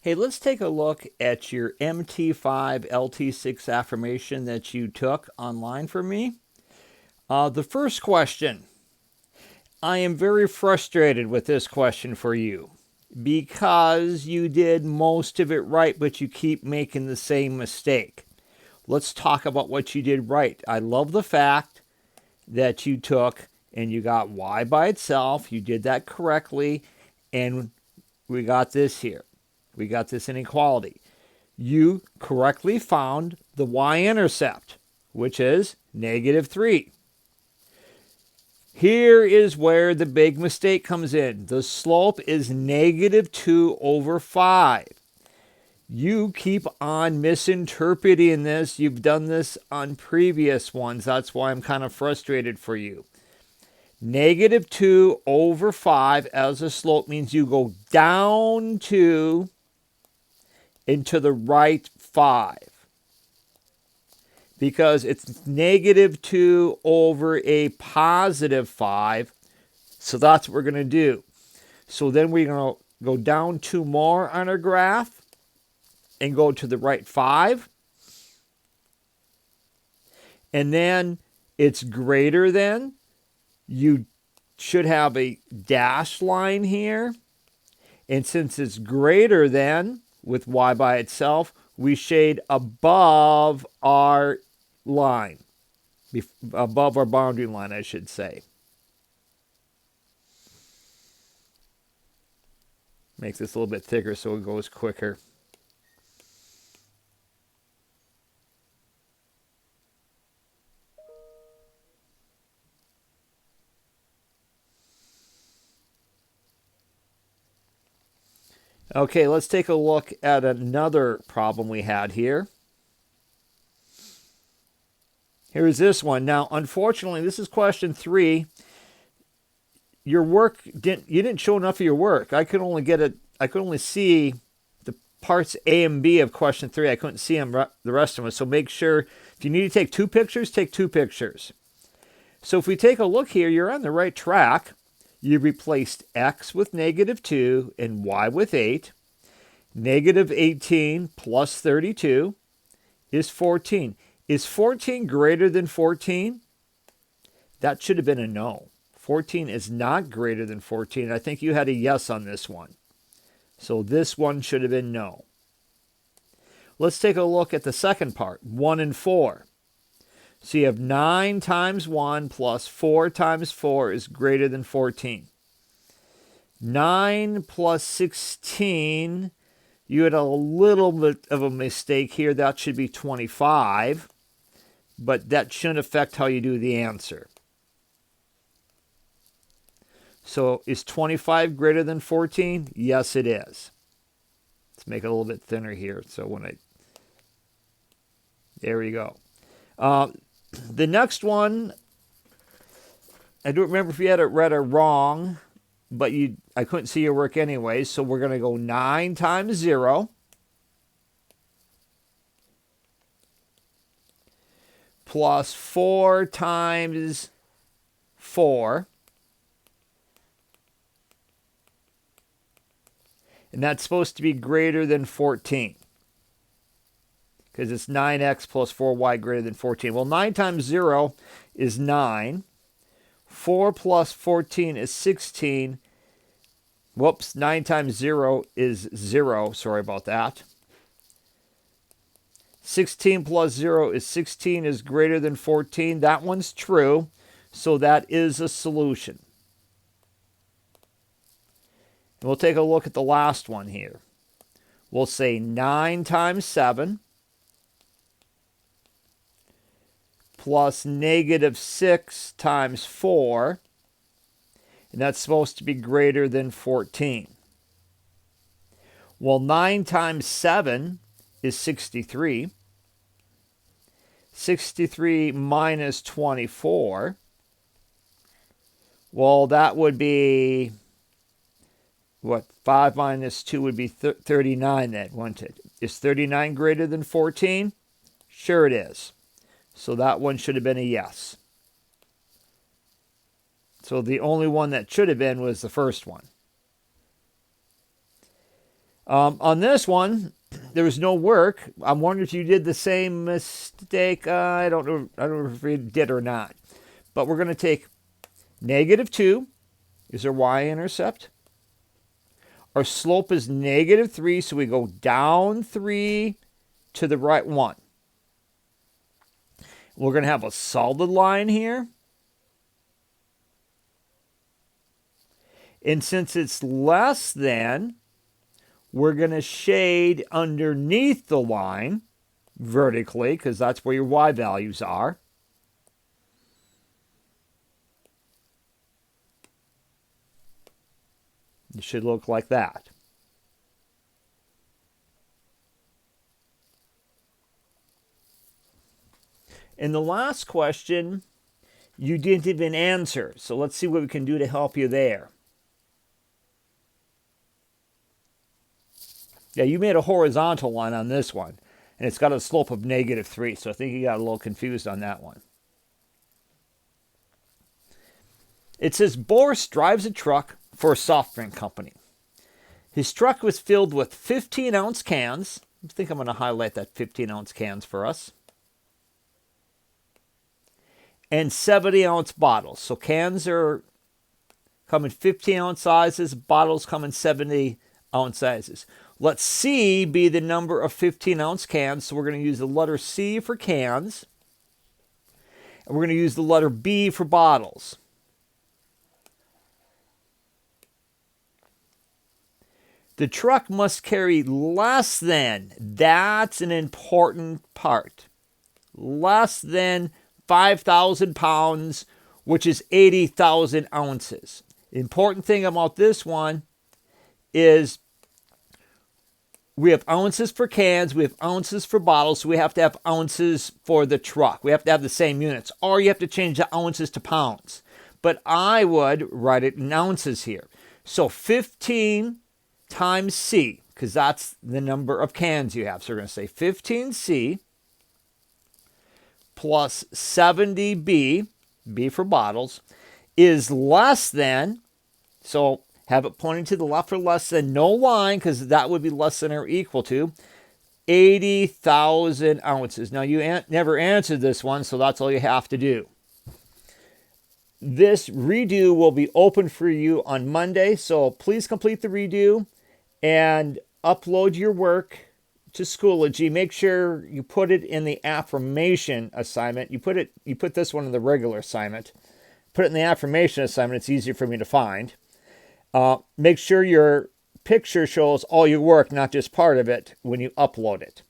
Hey, let's take a look at your MT5 LT6 affirmation that you took online for me. The first question, I am very frustrated with this question for you because you did most of it right, but you keep making the same mistake. Let's talk about what you did right. I love the fact that you took and you got y by itself. You did that correctly, and we got this here. We got this inequality. You correctly found the y-intercept, which is -3. Here is where the big mistake comes in. The slope is -2/5. You keep on misinterpreting this. You've done this on previous ones. That's why I'm kind of frustrated for you. -2/5 as a slope means you go down 2 into the right 5. Because it's -2 over a +5. So that's what we're going to do. So then we're going to go down 2 more on our graph and go to the right 5. And then it's greater than. You should have a dashed line here. And since it's greater than, with y by itself, we shade above our line, above our boundary line, I should say. Makes this a little bit thicker so it goes quicker. Okay, let's take a look at another problem we had here. Here's this one. Now, unfortunately, this is question 3. Your work you didn't show enough of your work. I could only see the parts A and B of question 3. I couldn't see them the rest of them. So make sure if you need to take 2 pictures, take 2 pictures. So if we take a look here, you're on the right track. You replaced x with -2 and y with 8. -18 plus 32 is 14. Is 14 greater than 14? That should have been a no. 14 is not greater than 14. I think you had a yes on this one. So this one should have been no. Let's take a look at the second part, 1 and 4. So you have 9 times 1 plus 4 times 4 is greater than 14. 9 plus 16, you had a little bit of a mistake here. That should be 25, but that shouldn't affect how you do the answer. So is 25 greater than 14? Yes, it is. Let's make it a little bit thinner here. So there we go. The next one, I don't remember if you had it right or wrong, but I couldn't see your work anyway, so we're going to go 9 times 0 plus 4 times 4. And that's supposed to be greater than 14. Because it's 9x plus 4y greater than 14. Well, 9 times 0 is 9. 4 plus 14 is 16. Whoops, 9 times 0 is 0. Sorry about that. 16 plus 0 is 16 is greater than 14. That one's true. So that is a solution. And we'll take a look at the last one here. We'll say 9 times 7 plus -6 times 4, and that's supposed to be greater than 14. Well, 9 times 7 is 63. 63 minus 24, well, that would be, 5 minus 2 would be 39 then, wouldn't it? Is 39 greater than 14? Sure it is. So that one should have been a yes. So the only one that should have been was the first one. On this one, there was no work. I'm wondering if you did the same mistake. I don't know. I don't know if you did or not. But we're going to take -2 is our y-intercept. Our slope is -3, so we go down 3 to the right 1. We're going to have a solid line here. And since it's less than, we're going to shade underneath the line vertically, because that's where your y values are. It should look like that. And the last question, you didn't even answer. So let's see what we can do to help you there. Yeah, you made a horizontal line on this one, and it's got a slope of -3, so I think you got a little confused on that one. It says Boris drives a truck for a soft drink company. His truck was filled with 15-ounce cans. I think I'm going to highlight that 15-ounce cans for us. And 70-ounce bottles. So cans come in 15-ounce sizes, bottles come in 70-ounce sizes. Let C be the number of 15-ounce cans. So we're going to use the letter C for cans. And we're going to use the letter B for bottles. The truck must carry less than, that's an important part, less than 5,000 pounds, which is 80,000 ounces. The important thing about this one is we have ounces for cans, we have ounces for bottles, so we have to have ounces for the truck. We have to have the same units, or you have to change the ounces to pounds. But I would write it in ounces here. So 15 times C, because that's the number of cans you have. So we're going to say 15C plus 70B, B for bottles, is less than, so have it pointing to the left or less than, no line, because that would be less than or equal to 80,000 ounces. Now, you never answered this one, so that's all you have to do. This redo will be open for you on Monday, so please complete the redo and upload your work to Schoology. Make sure you put it in the affirmation assignment. You put this one in the regular assignment. Put it in the affirmation assignment. It's easier for me to find. Make sure your picture shows all your work, not just part of it, when you upload it.